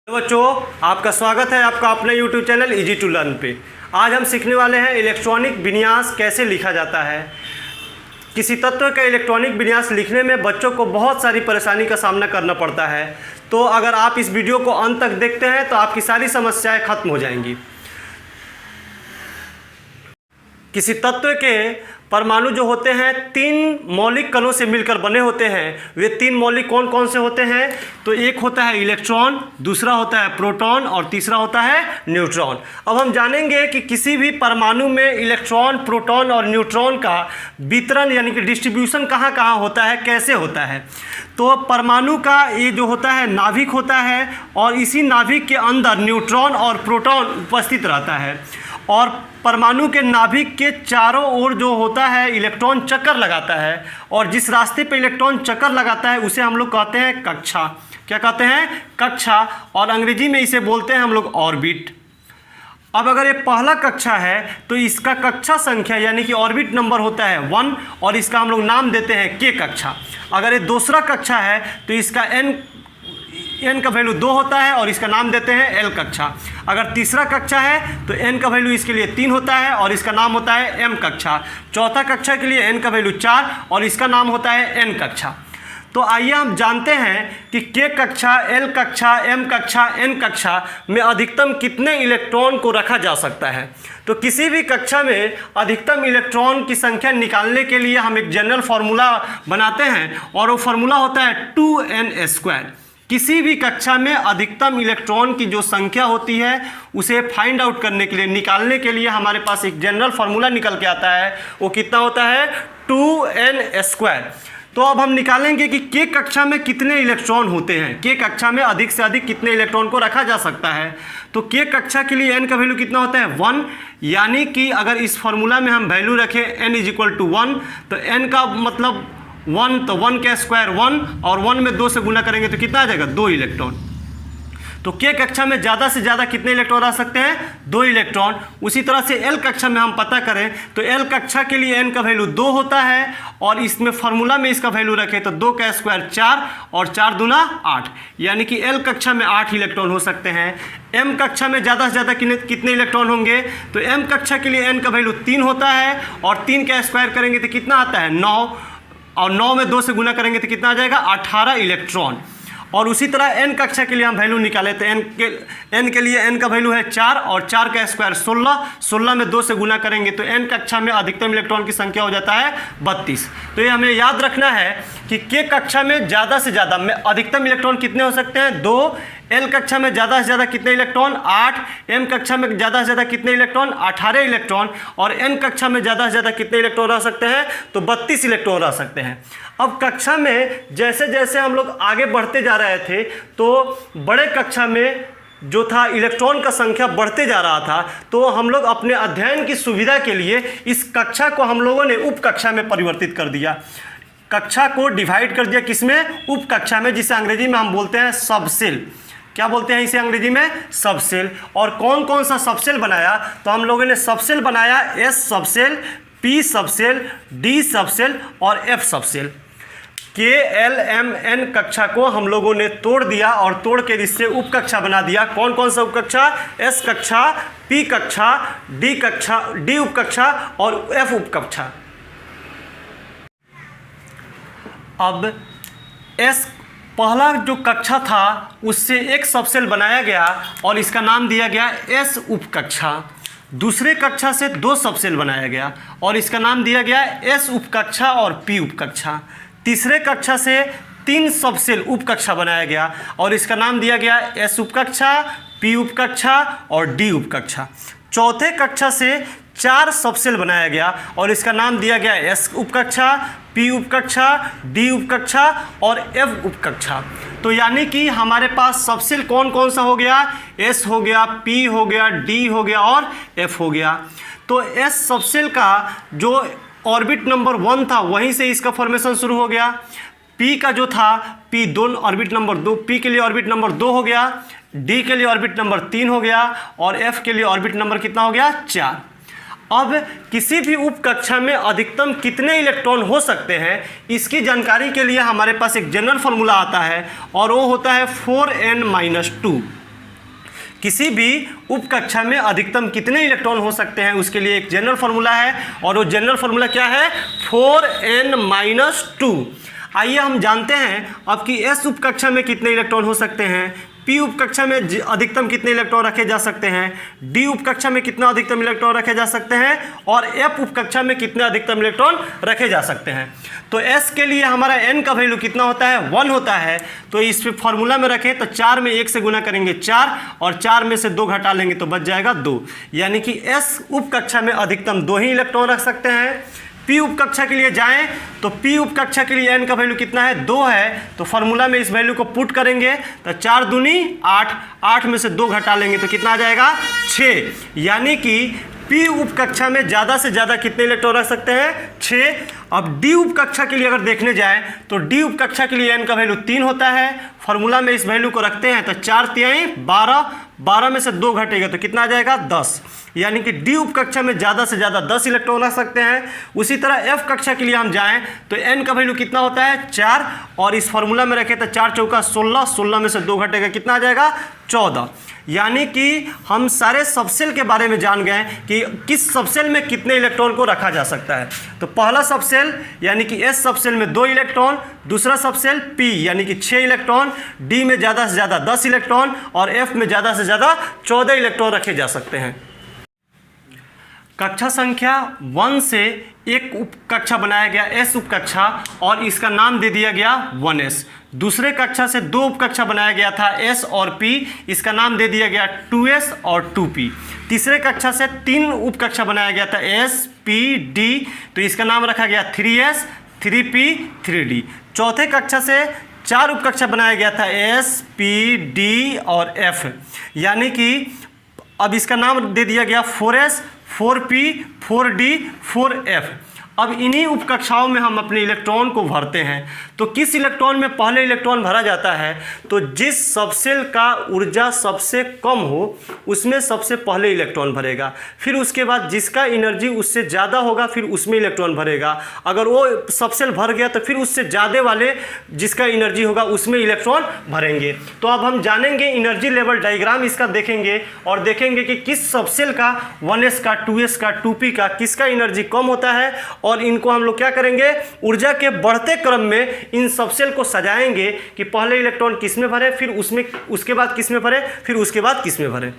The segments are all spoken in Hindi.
तो बच्चों, आपका स्वागत है आपका अपने YouTube channel easy to learn पे। आज हम सीखने वाले हैं इलेक्ट्रॉनिक विन्यास कैसे लिखा जाता है। किसी तत्व का इलेक्ट्रॉनिक विन्यास लिखने में बच्चों को बहुत सारी परेशानी का सामना करना पड़ता है। तो अगर आप इस वीडियो को अंत तक देखते हैं तो आपकी सारी समस्याएं खत्म हो जाएंगी। किसी तत्व के परमाणु जो होते हैं तीन मौलिक कणों से मिलकर बने होते हैं। वे तीन मौलिक कौन कौन से होते हैं? तो एक होता है इलेक्ट्रॉन, दूसरा होता है प्रोटॉन और तीसरा होता है न्यूट्रॉन। अब हम जानेंगे कि किसी भी परमाणु में इलेक्ट्रॉन, प्रोटॉन और न्यूट्रॉन का वितरण यानी कि डिस्ट्रीब्यूशन कहाँ कहाँ होता है, कैसे होता है। तो परमाणु का ये जो होता है नाभिक होता है और इसी नाभिक के अंदर न्यूट्रॉन और प्रोटॉन उपस्थित रहता है और परमाणु के नाभिक के चारों ओर जो होता है इलेक्ट्रॉन चक्कर लगाता है और जिस रास्ते पे इलेक्ट्रॉन चक्कर लगाता है उसे हम लोग कहते हैं कक्षा। क्या कहते हैं? कक्षा। और अंग्रेजी में इसे बोलते हैं हम लोग ऑर्बिट। अब अगर ये पहला कक्षा है तो इसका कक्षा संख्या यानी कि ऑर्बिट नंबर होता है 1 और इसका हम लोग नाम देते हैं के कक्षा। अगर ये दूसरा कक्षा है तो इसका n का वैल्यू 2 होता है और इसका नाम देते हैं l कक्षा। अगर तीसरा कक्षा है तो n का वैल्यू इसके लिए 3 होता है और इसका नाम होता है m कक्षा। चौथा कक्षा के लिए n का वैल्यू 4 और इसका नाम होता है n कक्षा। तो आइए हम जानते हैं कि k कक्षा, l कक्षा, m कक्षा, n कक्षा में अधिकतम कितने इलेक्ट्रॉन को रखा जा सकता है। तो किसी भी कक्षा में अधिकतम इलेक्ट्रॉन की संख्या निकालने के लिए हम एक जनरल फार्मूला बनाते हैं और वो फार्मूला होता है 2n²। किसी भी कक्षा में अधिकतम इलेक्ट्रॉन की जो संख्या होती है उसे फाइंड आउट करने के लिए, निकालने के लिए हमारे पास एक जनरल फार्मूला निकल के आता है। वो कितना होता है? 2n²। तो अब हम निकालेंगे कि के कक्षा में कितने इलेक्ट्रॉन होते हैं, के कक्षा में अधिक से अधिक कितने इलेक्ट्रॉन को रखा जा सकता है। तो के कक्षा के लिए n का वैल्यू कितना होता है? 1। यानी कि अगर इस फार्मूला में हम वैल्यू रखें n = 1 तो n का मतलब 1, तो 1 का स्क्वायर 1 और 1 में 2 से गुना करेंगे तो कितना आ जाएगा? 2 इलेक्ट्रॉन। तो के कक्षा में ज़्यादा से ज़्यादा कितने इलेक्ट्रॉन आ सकते हैं? 2 इलेक्ट्रॉन। उसी तरह से एल कक्षा में हम पता करें तो एल कक्षा के लिए n का वैल्यू 2 होता है और इसमें फार्मूला में इसका वैल्यू रखें तो 2 का स्क्वायर 4 और 4 दूना 8, यानी कि एल कक्षा में 8 इलेक्ट्रॉन हो सकते हैं। एम कक्षा में ज़्यादा से ज़्यादा कितने इलेक्ट्रॉन होंगे? तो एम कक्षा के लिए n का वैल्यू 3 होता है और 3 का स्क्वायर करेंगे तो कितना आता है? 9 और 9 में 2 से गुना करेंगे तो कितना आ जाएगा? 18 इलेक्ट्रॉन। और उसी तरह n कक्षा के लिए हम वैल्यू निकाले तो n के लिए n का वैल्यू है 4 और 4 का स्क्वायर 16, 16 में 2 से गुना करेंगे तो n कक्षा में अधिकतम इलेक्ट्रॉन की संख्या हो जाता है 32। तो ये हमें याद रखना है कि के कक्षा में ज़्यादा से ज़्यादा अधिकतम इलेक्ट्रॉन कितने हो सकते हैं? 2। एल कक्षा में ज़्यादा से ज़्यादा कितने इलेक्ट्रॉन? 8। एम कक्षा में ज़्यादा से ज़्यादा कितने इलेक्ट्रॉन? 18 इलेक्ट्रॉन। और एन कक्षा में ज़्यादा से ज़्यादा कितने इलेक्ट्रॉन रह सकते हैं? तो 32 इलेक्ट्रॉन रह सकते हैं। अब कक्षा में जैसे जैसे हम लोग आगे बढ़ते जा रहे थे तो बड़े कक्षा में जो था इलेक्ट्रॉन का संख्या बढ़ते जा रहा था, तो हम लोग अपने अध्ययन की सुविधा के लिए इस कक्षा को हम लोगों ने उप कक्षा में परिवर्तित कर दिया। कक्षा को डिवाइड कर दिया किसमें? उप कक्षा में, जिसे अंग्रेजी में हम बोलते हैं सबसेल। क्या बोलते हैं इसे अंग्रेजी में? सबसेल। और कौन कौन सा सबसेल बनाया? तो हम लोगों ने सबसेल बनाया S subshell, P subshell, D subshell और एफ सबसेल। के एल एम एन कक्षा को हम लोगों ने तोड़ दिया और तोड़ के इससे उप कक्षा बना दिया। कौन कौन सा उप कक्षा? एस कक्षा, पी कक्षा, डी कक्षा, डी उप कक्षा और एफ उप कक्षा। अब एस पहला जो कक्षा था उससे एक सबसेल बनाया गया और इसका नाम दिया गया एस उप कक्षा। दूसरे कक्षा से 2 सबसेल बनाया गया और इसका नाम दिया गया एस उप कक्षा और पी उप कक्षा। तीसरे कक्षा से 3 सबसेल उप कक्षा बनाया गया और इसका नाम दिया गया एस उप कक्षा, पी उप कक्षा और डी उप कक्षा। चौथे कक्षा से 4 सबसेल बनाया गया और इसका नाम दिया गया एस उप कक्षा, पी उप कक्षा, डी उप कक्षा और एफ उप कक्षा। तो यानी कि हमारे पास सबसेल कौन कौन सा हो गया? एस हो गया, पी हो गया, डी हो गया और एफ हो गया। तो एस सबसेल का जो ऑर्बिट नंबर 1 था वहीं से इसका फॉर्मेशन शुरू हो गया। पी का जो था पी 2 ऑर्बिट नंबर 2, पी के लिए ऑर्बिट नंबर 2 हो गया, डी के लिए ऑर्बिट नंबर 3 हो गया और एफ के लिए ऑर्बिट नंबर कितना हो गया? 4। अब किसी भी उप कक्षा में अधिकतम कितने इलेक्ट्रॉन हो सकते हैं इसकी जानकारी के लिए हमारे पास एक जनरल फार्मूला आता है और वो होता है 4n - 2। किसी भी उप कक्षा में अधिकतम कितने इलेक्ट्रॉन हो सकते हैं उसके लिए एक जनरल फार्मूला है, और वो जनरल फार्मूला क्या है? 4n-2। आइए हम जानते हैं अब कि s उप कक्षा में कितने इलेक्ट्रॉन हो सकते हैं, p उप कक्षा में अधिकतम कितने इलेक्ट्रॉन रखे जा सकते हैं, d उप कक्षा में कितना अधिकतम इलेक्ट्रॉन रखे जा सकते हैं, और f उप कक्षा में कितने अधिकतम इलेक्ट्रॉन रखे जा सकते हैं। तो s के लिए हमारा n का वैल्यू कितना होता है? 1 होता है। तो इस फार्मूला में रखें तो 4 में 1 से गुना करेंगे 4, और 4 में से 2 घटा लेंगे तो बच जाएगा 2। यानी कि s उप कक्षा में अधिकतम 2 ही इलेक्ट्रॉन रख सकते हैं। p उप कक्षा के लिए जाएं तो p उप कक्षा के लिए n का वैल्यू कितना है? 2 है। तो फार्मूला में इस वैल्यू को पुट करेंगे तो 4 दूनी 8, 8 में से 2 घटा लेंगे तो कितना आ जाएगा? 6। यानी कि p उप कक्षा में ज़्यादा से ज़्यादा कितने इलेक्ट्रॉन रख सकते हैं? 6। अब d उप कक्षा के लिए अगर देखने जाएं तो d उप कक्षा के लिए n का वैल्यू 3 होता है। फार्मूला में इस वैल्यू को रखते हैं तो 4 तिहाई 12, 12 में से 2 घटेगा तो कितना आ जाएगा? 10। यानी कि d उप कक्षा में ज़्यादा से ज़्यादा 10 इलेक्ट्रॉन रख सकते हैं। उसी तरह f कक्षा के लिए हम जाएं तो n का वैल्यू कितना होता है? 4, और इस फार्मूला में रखें तो 4 चौका 16, 16 में से 2 घटेगा कितना आ जाएगा? 14। यानी कि हम सारे सबसेल के बारे में जान गए कि किस सबसेल में कितने इलेक्ट्रॉन को रखा जा सकता है। तो पहला सबसेल यानी कि S सबसेल में 2 इलेक्ट्रॉन, दूसरा सबसेल P यानी कि 6 इलेक्ट्रॉन, D में ज़्यादा से ज़्यादा 10 इलेक्ट्रॉन, और F में ज़्यादा से ज़्यादा 14 इलेक्ट्रॉन रखे जा सकते हैं। कक्षा संख्या 1 से एक उप कक्षा बनाया गया S उप कक्षा, और इसका नाम दे दिया गया 1s। दूसरे कक्षा से 2 उप कक्षा बनाया गया था S और P, इसका नाम दे दिया गया 2s और 2p। तीसरे कक्षा से 3 उप कक्षा बनाया गया था S, P, D, तो इसका नाम रखा गया 3s, 3p, 3d। चौथे कक्षा से 4 उप कक्षा बनाया गया था S, P, D और F, यानी कि अब इसका नाम दे दिया गया 4s, 4p, 4d, 4f। अब इन्हीं उपकक्षाओं में हम अपने इलेक्ट्रॉन को भरते हैं। तो किस इलेक्ट्रॉन में पहले इलेक्ट्रॉन भरा जाता है? तो जिस सबसेल का ऊर्जा सबसे कम हो उसमें सबसे पहले इलेक्ट्रॉन भरेगा, फिर उसके बाद जिसका एनर्जी उससे ज़्यादा होगा फिर उसमें इलेक्ट्रॉन भरेगा। अगर वो सबसेल भर गया तो फिर उससे ज़्यादा वाले जिसका एनर्जी होगा उसमें इलेक्ट्रॉन भरेंगे। तो अब हम जानेंगे एनर्जी लेवल डायग्राम इसका देखेंगे, और देखेंगे कि किस सबसेल का 1s का, 2s का, 2p का किसका एनर्जी कम होता है, और इनको हम लोग क्या करेंगे? ऊर्जा के बढ़ते क्रम में इन सबसेल को सजाएंगे कि पहले इलेक्ट्रॉन किस में भरे, फिर उसमें उसके बाद किस में भरे, फिर उसके बाद किस में भरे।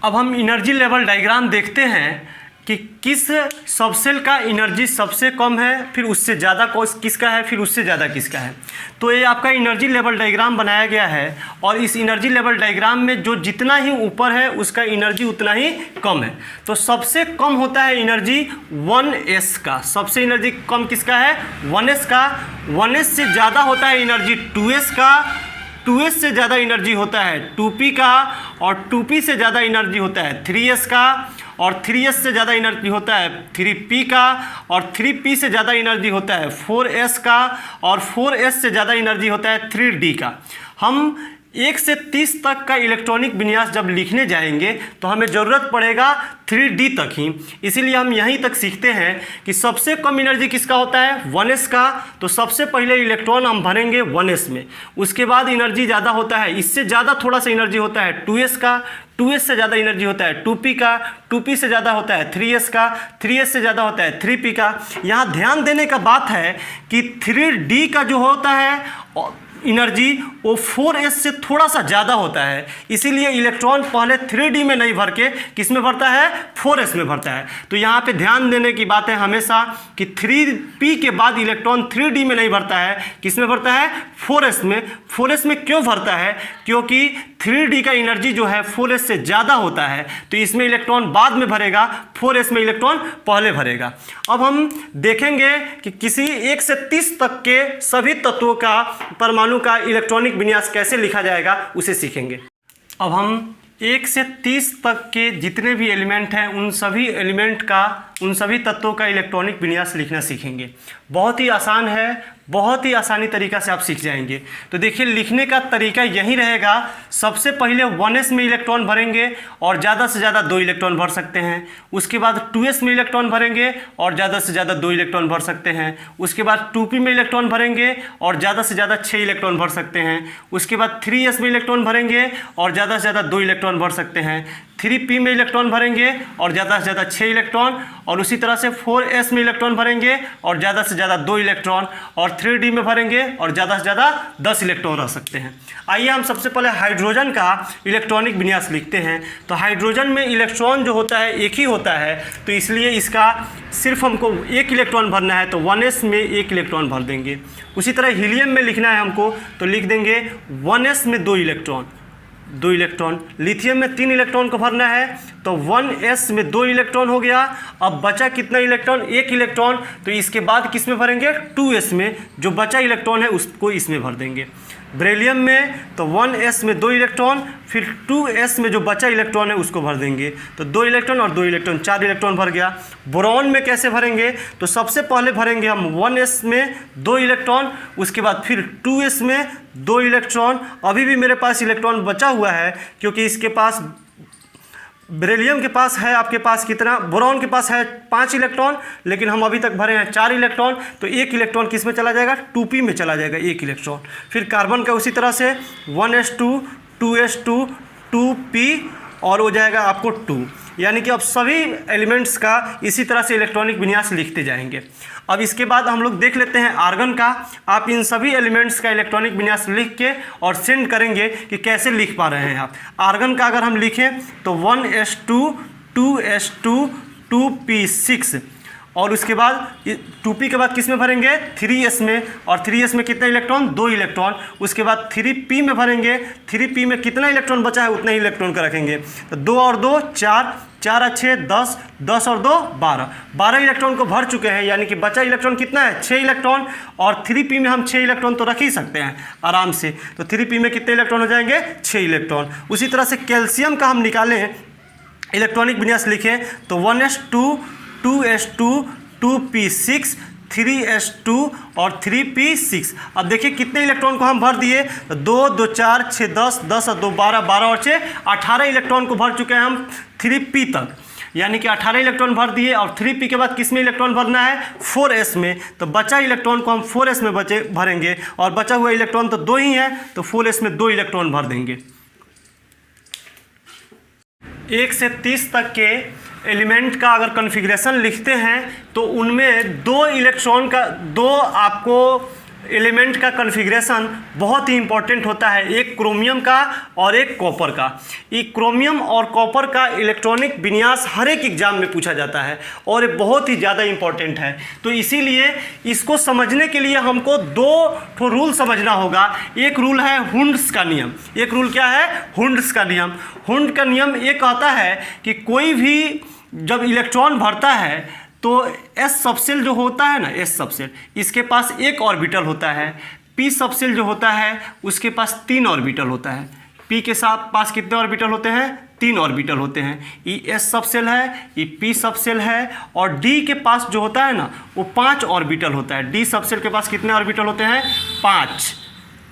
अब हम एनर्जी लेवल डायग्राम देखते हैं कि किस सबसेल का एनर्जी सबसे कम है, फिर उससे ज़्यादा किसका है, फिर उससे ज़्यादा किसका है। तो ये आपका एनर्जी लेवल डायग्राम बनाया गया है, और इस एनर्जी लेवल डायग्राम में जो जितना ही ऊपर है उसका एनर्जी उतना ही कम है। तो सबसे कम होता है एनर्जी 1s का। सबसे एनर्जी कम किसका है? 1s का। 1s से ज़्यादा होता है एनर्जी 2s का, 2s से ज़्यादा एनर्जी होता है 2p का, और 2p से ज़्यादा एनर्जी होता है 3s का, और 3s से ज़्यादा एनर्जी होता है 3p का, और 3p से ज़्यादा एनर्जी होता है 4s का, और 4s से ज़्यादा एनर्जी होता है 3d का। हम 1 से 30 तक का इलेक्ट्रॉनिक विन्यास जब लिखने जाएंगे तो हमें ज़रूरत पड़ेगा 3D तक ही, इसीलिए हम यहीं तक सीखते हैं कि सबसे कम एनर्जी किसका होता है? 1s का। तो सबसे पहले इलेक्ट्रॉन हम भरेंगे 1s में, उसके बाद एनर्जी ज़्यादा होता है, इससे ज़्यादा थोड़ा सा एनर्जी होता है 2s का, 2s से ज़्यादा एनर्जी होता है 2p का, 2p से ज़्यादा होता है 3s का, 3s से ज़्यादा होता है 3p का। यहाँ ध्यान देने का बात है कि 3d का जो होता है एनर्जी वो 4s से थोड़ा सा ज़्यादा होता है, इसीलिए इलेक्ट्रॉन पहले 3d में नहीं भर के किस में भरता है? 4s में भरता है। तो यहाँ पे ध्यान देने की बात है हमेशा कि 3p के बाद इलेक्ट्रॉन 3d में नहीं भरता है, किस में भरता है? 4s में। 4s में क्यों भरता है? क्योंकि 3d का एनर्जी जो है 4s से ज़्यादा होता है, तो इसमें इलेक्ट्रॉन बाद में भरेगा, 4s में इलेक्ट्रॉन पहले भरेगा। अब हम देखेंगे कि किसी 1 से 30 तक के सभी तत्वों का परमाणु का इलेक्ट्रॉनिक विन्यास कैसे लिखा जाएगा उसे सीखेंगे। अब हम 1 से 30 तक के जितने भी एलिमेंट हैं उन सभी एलिमेंट का, उन सभी तत्वों का इलेक्ट्रॉनिक विन्यास लिखना सीखेंगे। बहुत ही आसान है, बहुत ही आसानी तरीक़ा से आप सीख जाएंगे। तो देखिए लिखने का तरीका यही रहेगा। सबसे पहले 1s में इलेक्ट्रॉन भरेंगे और ज़्यादा से ज़्यादा 2 इलेक्ट्रॉन भर सकते हैं। उसके बाद 2s में इलेक्ट्रॉन भरेंगे और ज़्यादा से ज़्यादा 2 इलेक्ट्रॉन भर सकते हैं। उसके बाद 2p में इलेक्ट्रॉन भरेंगे और ज़्यादा से ज़्यादा 6 इलेक्ट्रॉन भर सकते हैं। उसके बाद 3s में इलेक्ट्रॉन भरेंगे और ज़्यादा से ज़्यादा 2 इलेक्ट्रॉन भर सकते हैं। 3p में इलेक्ट्रॉन भरेंगे और ज़्यादा से ज़्यादा 6 इलेक्ट्रॉन, और उसी तरह से 4s में इलेक्ट्रॉन भरेंगे और ज़्यादा से ज़्यादा 2 इलेक्ट्रॉन, और 3d में भरेंगे और ज़्यादा से ज़्यादा 10 इलेक्ट्रॉन रह सकते हैं। आइए हम सबसे पहले हाइड्रोजन का इलेक्ट्रॉनिक विन्यास लिखते हैं। तो हाइड्रोजन में इलेक्ट्रॉन जो होता है एक ही होता है, तो इसलिए इसका सिर्फ हमको 1 इलेक्ट्रॉन भरना है, तो 1s में 1 इलेक्ट्रॉन भर देंगे। उसी तरह हीलियम में लिखना है हमको, तो लिख देंगे 1s में 2 इलेक्ट्रॉन। लिथियम में 3 इलेक्ट्रॉन को भरना है, तो 1s में 2 इलेक्ट्रॉन हो गया। अब बचा कितना इलेक्ट्रॉन? 1 इलेक्ट्रॉन। तो इसके बाद किस में भरेंगे? 2s में। जो बचा इलेक्ट्रॉन है उसको इसमें भर देंगे। बेरिलियम में तो 1s में 2 इलेक्ट्रॉन, फिर 2s में जो बचा इलेक्ट्रॉन है उसको भर देंगे, तो 2 इलेक्ट्रॉन और 2 इलेक्ट्रॉन, 4 इलेक्ट्रॉन भर गया। बोरॉन में कैसे भरेंगे? तो सबसे पहले भरेंगे हम 1s में 2 इलेक्ट्रॉन, उसके बाद फिर 2s में 2 इलेक्ट्रॉन। अभी भी मेरे पास इलेक्ट्रॉन बचा हुआ है, क्योंकि इसके पास बेरिलियम के पास है, आपके पास कितना? बोरॉन के पास है 5 इलेक्ट्रॉन, लेकिन हम अभी तक भरे हैं 4 इलेक्ट्रॉन, तो 1 इलेक्ट्रॉन किस में चला जाएगा? 2p में चला जाएगा 1 इलेक्ट्रॉन। फिर कार्बन का उसी तरह से 1s2 2s2 2p और हो जाएगा आपको 2। यानी कि अब सभी एलिमेंट्स का इसी तरह से इलेक्ट्रॉनिक विन्यास लिखते जाएंगे। अब इसके बाद हम लोग देख लेते हैं आर्गन का। आप इन सभी एलिमेंट्स का इलेक्ट्रॉनिक विन्यास लिख के और सेंड करेंगे कि कैसे लिख पा रहे हैं आप। आर्गन का अगर हम लिखें तो 1s2 2s2 2p6, और उसके बाद 2p के बाद किस में भरेंगे? 3s में, और 3s में कितना इलेक्ट्रॉन? 2 इलेक्ट्रॉन। उसके बाद 3p में भरेंगे, 3p में कितना इलेक्ट्रॉन बचा है उतना ही इलेक्ट्रॉन का रखेंगे, तो 2 और 2 4, 4 अच्छे 10, 10 और 2 12, 12 इलेक्ट्रॉन को भर चुके हैं। यानी कि बचा इलेक्ट्रॉन कितना है? 6 इलेक्ट्रॉन, और 3p में हम 6 इलेक्ट्रॉन तो रख ही सकते हैं आराम से, तो 3p में कितने इलेक्ट्रॉन हो जाएंगे? 6 इलेक्ट्रॉन। उसी तरह से कैल्शियम का हम निकालें, इलेक्ट्रॉनिक विन्यास लिखें तो 1s2 2s2 2p6 3s2 और 3p6। अब देखिए कितने इलेक्ट्रॉन को हम भर दिए, 2 2 4 6 10 10 और 2 12, 12 और 6 18 इलेक्ट्रॉन को भर चुके हैं हम 3p तक। यानी कि 18 इलेक्ट्रॉन भर दिए, और 3p के बाद किस में इलेक्ट्रॉन भरना है? 4s में। तो बचा इलेक्ट्रॉन को हम 4s में भरेंगे, और बचा हुआ इलेक्ट्रॉन तो 2 ही है, तो 4s में 2 इलेक्ट्रॉन भर देंगे। 1 से 30 तक के एलिमेंट का अगर कॉन्फ़िगरेशन लिखते हैं तो उनमें 2 इलेक्ट्रॉन का, 2 आपको एलिमेंट का कॉन्फ़िगरेशन बहुत ही इंपॉर्टेंट होता है, एक क्रोमियम का और एक कॉपर का। ये क्रोमियम और कॉपर का इलेक्ट्रॉनिक विन्यास हर एक एग्जाम में पूछा जाता है और ये बहुत ही ज़्यादा इंपॉर्टेंट है। तो इसीलिए इसको समझने के लिए हमको 2 रूल समझना होगा। एक रूल है हुंड्स का नियम। एक रूल क्या है? हुंड्स का नियम। हुंड का नियम ये कहता है कि कोई भी जब इलेक्ट्रॉन भरता है तो s सबसेल जो होता है ना, s सबसेल, इसके पास 1 ऑर्बिटल होता है। p सबसेल जो होता है उसके पास 3 ऑर्बिटल होता है। p के साथ पास कितने ऑर्बिटल होते हैं? 3 ऑर्बिटल होते हैं। ये s सबसेल है, ये p सबसेल है, और d के पास जो होता है ना वो 5 ऑर्बिटल होता है। d सबसेल के पास कितने ऑर्बिटल होते हैं? 5।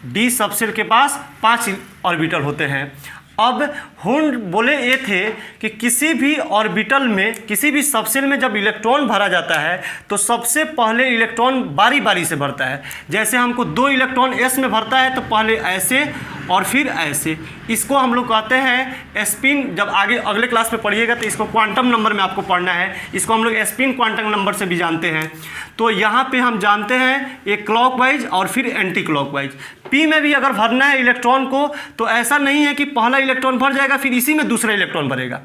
d सबसेल के पास 5 ऑर्बिटल होते हैं। अब हुंड बोले ये थे कि किसी भी ऑर्बिटल में, किसी भी सबसेल में जब इलेक्ट्रॉन भरा जाता है तो सबसे पहले इलेक्ट्रॉन बारी बारी से भरता है। जैसे हमको 2 इलेक्ट्रॉन s में भरता है तो पहले ऐसे और फिर ऐसे। इसको हम लोग कहते हैं स्पिन। जब आगे अगले क्लास में पढ़िएगा तो इसको क्वांटम नंबर में आपको पढ़ना है। इसको हम लोग स्पिन क्वांटम नंबर से भी जानते हैं। तो यहाँ पे हम जानते हैं एक क्लॉकवाइज और फिर एंटी क्लॉकवाइज। p में भी अगर भरना है इलेक्ट्रॉन को तो ऐसा नहीं है कि पहला इलेक्ट्रॉन भर जाएगा फिर इसी में दूसरा इलेक्ट्रॉन भरेगा।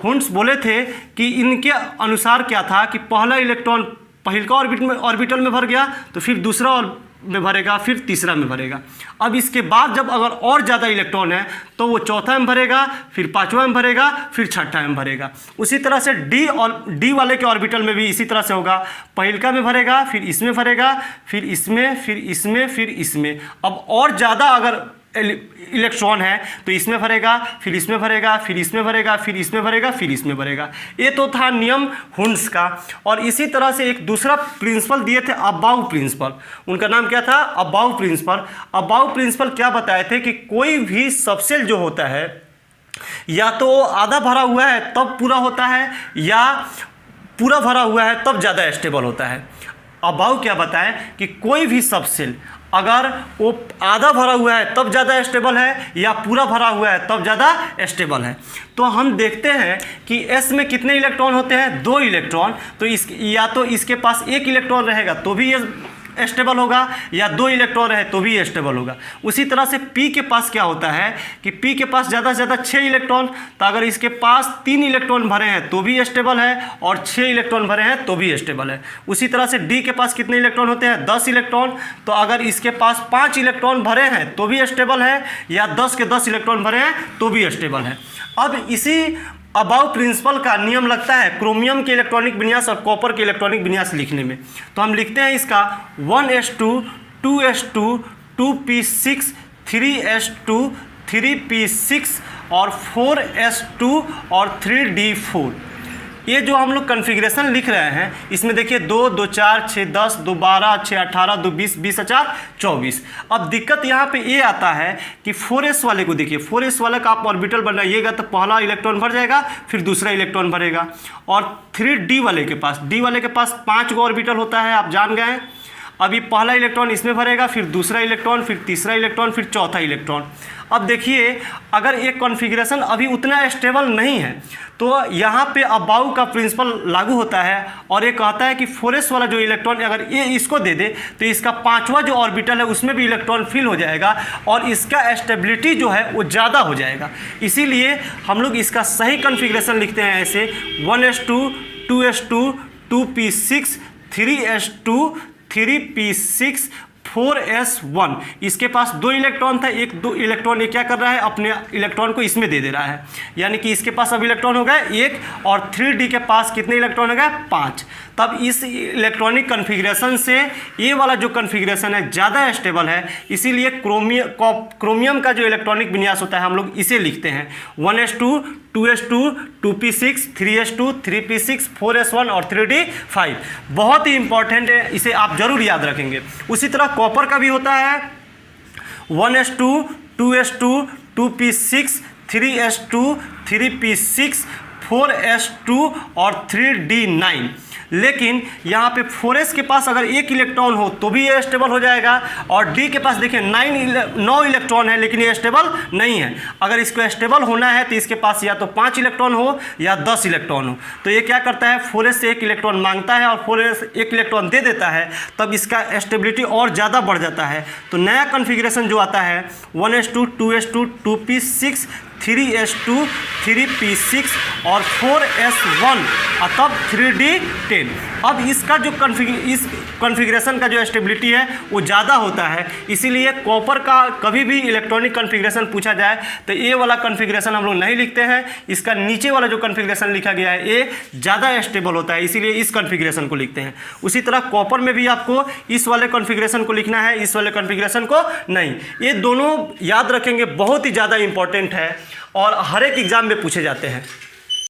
हुंड्स बोले थे कि इनके अनुसार क्या था कि पहला इलेक्ट्रॉन पहिलका ऑर्बिटल में भर गया तो फिर दूसरा में भरेगा, फिर तीसरा में भरेगा। अब इसके बाद जब अगर और ज़्यादा इलेक्ट्रॉन है तो वो चौथा में भरेगा, फिर 5वां में भरेगा, फिर 6ठा में भरेगा। उसी तरह से डी वाले के ऑर्बिटल में भी इसी तरह से होगा। पहिलका में भरेगा, फिर इसमें भरेगा, फिर इसमें, फिर इसमें, फिर इसमें। अब और ज़्यादा अगर इलेक्ट्रॉन है तो इसमें भरेगा, फिर इसमें भरेगा, फिर इसमें भरेगा, फिर इसमें भरेगा, फिर इसमें भरेगा। ये तो था नियम हुंड्स का। और इसी तरह से एक दूसरा प्रिंसिपल दिए थे अबाउ प्रिंसिपल। उनका नाम क्या था? About principal. अबाउ प्रिंसिपल क्या बताए थे कि कोई भी सबसेल जो होता है या तो आधा भरा हुआ है तब पूरा होता है या पूरा भरा हुआ है तब ज़्यादा स्टेबल होता है। अबाउ क्या बताएं कि कोई भी सबसेल अगर वो आधा भरा हुआ है तब ज़्यादा स्टेबल है या पूरा भरा हुआ है तब ज़्यादा स्टेबल है। तो हम देखते हैं कि S में कितने इलेक्ट्रॉन होते हैं? 2 इलेक्ट्रॉन। तो या तो इसके पास 1 इलेक्ट्रॉन रहेगा तो भी ये स्टेबल होगा या 2 इलेक्ट्रॉन रहे तो भी स्टेबल होगा। उसी तरह से P के पास क्या होता है कि P के पास ज़्यादा से ज़्यादा 6 इलेक्ट्रॉन। तो अगर इसके पास 3 इलेक्ट्रॉन भरे हैं तो भी स्टेबल है और 6 इलेक्ट्रॉन भरे हैं तो भी स्टेबल है। उसी तरह से D के पास कितने इलेक्ट्रॉन होते हैं? 10 इलेक्ट्रॉन। तो अगर इसके पास 5 इलेक्ट्रॉन भरे हैं तो भी स्टेबल है या 10 के 10 इलेक्ट्रॉन भरे हैं तो भी स्टेबल है। अब इसी अबाउ प्रिंसिपल का नियम लगता है क्रोमियम के इलेक्ट्रॉनिक विन्यास और कॉपर के इलेक्ट्रॉनिक विन्यास लिखने में। तो हम लिखते हैं इसका 1s2 2s2 2p6 3s2 3p6 और 4s2 और 3d4। ये जो हम लोग कन्फिग्रेशन लिख रहे हैं इसमें देखिए 2 2 4 6 10 2 12 6 18 2 20 20 4 24। अब दिक्कत यहाँ पे ये आता है कि 4s वाले को देखिए, 4s वाले का आप ऑर्बिटल बनाइएगा तो पहला इलेक्ट्रॉन भर जाएगा फिर दूसरा इलेक्ट्रॉन भरेगा। और 3d वाले के पास, d वाले के पास 5 गो ऑर्बिटल होता है, आप जान गए। अभी पहला इलेक्ट्रॉन इसमें भरेगा, फिर दूसरा इलेक्ट्रॉन, फिर तीसरा इलेक्ट्रॉन, फिर चौथा इलेक्ट्रॉन। अब देखिए अगर एक कॉन्फ़िगरेशन अभी उतना स्टेबल नहीं है तो यहाँ पे अबाउ का प्रिंसिपल लागू होता है और ये कहता है कि 4s वाला जो इलेक्ट्रॉन अगर ये इसको दे दे तो इसका 5वां जो ऑर्बिटल है उसमें भी इलेक्ट्रॉन फिल हो जाएगा और इसका स्टेबिलिटी जो है वो ज़्यादा हो जाएगा। इसीलिए हम लोग इसका सही कॉन्फ़िगरेशन लिखते हैं ऐसे 1s2 2s2 2p6 3s2 3p6 4s1। इसके पास 2 इलेक्ट्रॉन था, 2 इलेक्ट्रॉन ये क्या कर रहा है अपने इलेक्ट्रॉन को इसमें दे दे रहा है, यानी कि इसके पास अब इलेक्ट्रॉन हो गए 1 और 3d के पास कितने इलेक्ट्रॉन हो गए 5। तब इस इलेक्ट्रॉनिक कन्फिग्रेशन से ये वाला जो कन्फिग्रेशन है ज़्यादा स्टेबल है। इसीलिए क्रोमियम का जो इलेक्ट्रॉनिक विन्यास होता है हम लोग इसे लिखते हैं 1s2 2s2 2p6 3s2 3p6 4s1 और 3d5। बहुत ही इंपॉर्टेंट है, इसे आप जरूर याद रखेंगे। उसी तरह कॉपर का भी होता है 1s2 2s2 2p6 3s2 3p6 4s2 और 3d9। लेकिन यहाँ पे 4s के पास अगर 1 इलेक्ट्रॉन हो तो भी ये स्टेबल हो जाएगा और d के पास देखिए 9 इलेक्ट्रॉन है लेकिन ये स्टेबल नहीं है। अगर इसको स्टेबल होना है तो इसके पास या तो 5 इलेक्ट्रॉन हो या 10 इलेक्ट्रॉन हो। तो ये क्या करता है 4s से 1 इलेक्ट्रॉन मांगता है और 4s 1 इलेक्ट्रॉन दे देता है, तब इसका स्टेबिलिटी और ज़्यादा बढ़ जाता है। तो नया कन्फिग्रेशन जो आता है 1s2 2s2 2p6 3s2 3p6 और 4s1 और तब 3d10। अब इसका जो इस कॉन्फ़िगरेशन का जो स्टेबिलिटी है वो ज़्यादा होता है। इसीलिए कॉपर का कभी भी इलेक्ट्रॉनिक कॉन्फ़िगरेशन पूछा जाए तो ये वाला कॉन्फ़िगरेशन हम लोग नहीं लिखते हैं। इसका नीचे वाला जो कॉन्फ़िगरेशन लिखा गया है ये ज़्यादा स्टेबल होता है, इसीलिए इस कॉन्फ़िगरेशन को लिखते हैं। उसी तरह कॉपर में भी आपको इस वाले कॉन्फ़िगरेशन को लिखना है, इस वाले कॉन्फ़िगरेशन को नहीं। ये दोनों याद रखेंगे, बहुत ही ज़्यादा इंपॉर्टेंट है और हर एक एग्ज़ाम में पूछे जाते हैं।